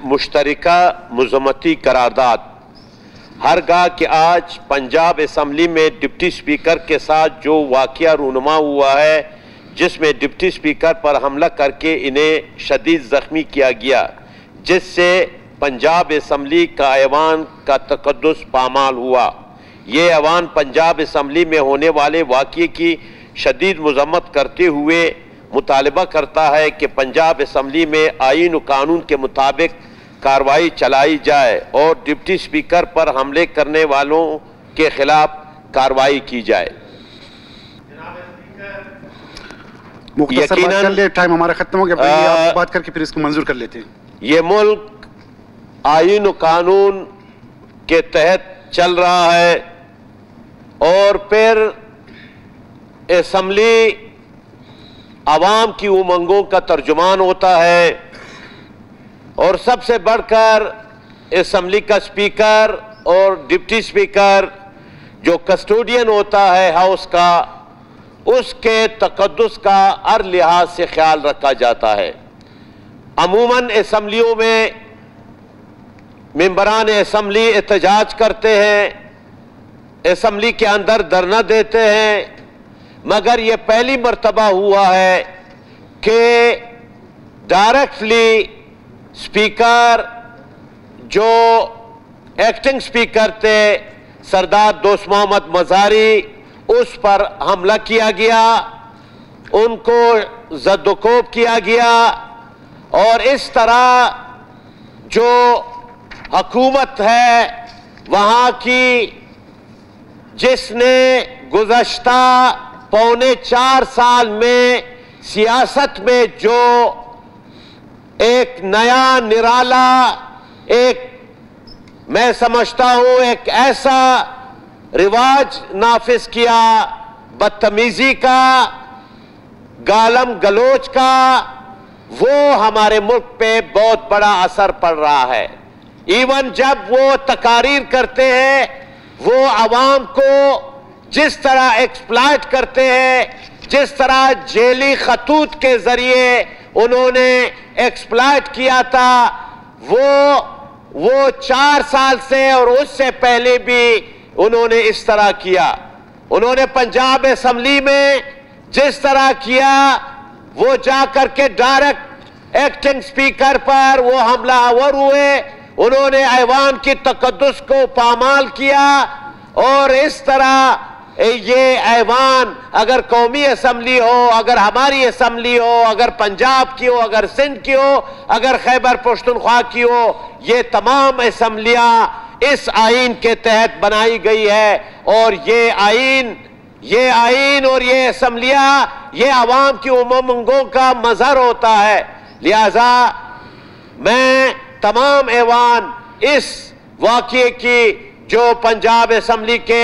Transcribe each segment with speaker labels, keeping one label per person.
Speaker 1: मुश्तरका मज़म्मती करारदाद। हरगाह कि आज पंजाब असम्बली में डिप्टी स्पीकर के साथ जो वाक़या रूनुमा हुआ है, जिसमें डिप्टी स्पीकर पर हमला करके इन्हें शदीद ज़ख्मी किया गया, जिससे पंजाब असम्बली का ऐवान का तक़द्दुस पामाल हुआ। ये ऐवान पंजाब असम्बली में होने वाले वाक़ये की शदीद मज़म्मत करते हुए मुतालबा करता है कि पंजाब असम्बली में आईन व कानून के मुताबिक कार्रवाई चलाई जाए और डिप्टी स्पीकर पर हमले करने वालों के खिलाफ कार्रवाई की जाए।
Speaker 2: यकीनन टाइम हमारा खत्म हो गया, आप बात करके फिर इसको मंजूर कर लेते हैं। ये
Speaker 1: मुल्क आईन व कानून के तहत चल रहा है और फिर असम्बली आवाम की उमंगों का तर्जुमान होता है और सबसे बढ़कर असम्बली का स्पीकर और डिप्टी स्पीकर जो कस्टोडियन होता है हाउस का, उसके तक़द्दुस का हर लिहाज से ख्याल रखा जाता है। अमूमन असम्बलियों में मेंबरान असम्बली एहतजाज करते हैं, असम्बली के अंदर धरना देते हैं, मगर यह पहली मर्तबा हुआ है कि डायरेक्टली स्पीकर जो एक्टिंग स्पीकर थे सरदार दोस्त मोहम्मद मज़ारी, उस पर हमला किया गया, उनको ज़द्दोकोब किया गया और इस तरह जो हुकूमत है वहाँ की, जिसने गुज़श्ता पौने 4 साल में सियासत में जो एक नया निराला, एक मैं समझता हूं एक ऐसा रिवाज नाफिज किया बदतमीजी का, गालम गलोच का, वो हमारे मुल्क पे बहुत बड़ा असर पड़ रहा है। इवन जब वो तकारीर करते हैं, वो आवाम को जिस तरह एक्सप्लॉइट करते हैं, जिस तरह जेली खतूत के जरिए उन्होंने एक्सप्लॉइट किया था, वो 4 साल से और उससे पहले भी उन्होंने इस तरह किया। उन्होंने पंजाब असम्बली में जिस तरह किया, वो जाकर के डायरेक्ट एक्टिंग स्पीकर पर वो हमलावर हुए, उन्होंने ऐवान की तक़द्दुस को पामाल किया और इस तरह ये ऐवान अगर कौमी असम्बली हो, अगर हमारी असम्बली हो, अगर पंजाब की हो, अगर सिंध की हो, अगर खैबर पख्तूनख्वा की हो, ये तमाम असम्बलियां इस आइन के तहत बनाई गई है और ये आइन और ये असम्बलियां ये आवाम की उमंगों का मजहर होता है। लिहाजा मैं तमाम ऐवान इस वाक़ये की जो पंजाब असम्बली के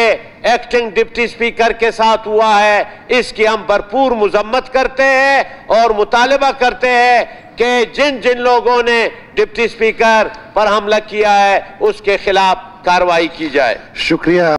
Speaker 1: एक्टिंग डिप्टी स्पीकर के साथ हुआ है, इसकी हम भरपूर मज़म्मत करते हैं और मुतालबा करते हैं कि जिन जिन लोगों ने डिप्टी स्पीकर पर हमला किया है उसके खिलाफ कार्रवाई की जाए।
Speaker 2: शुक्रिया।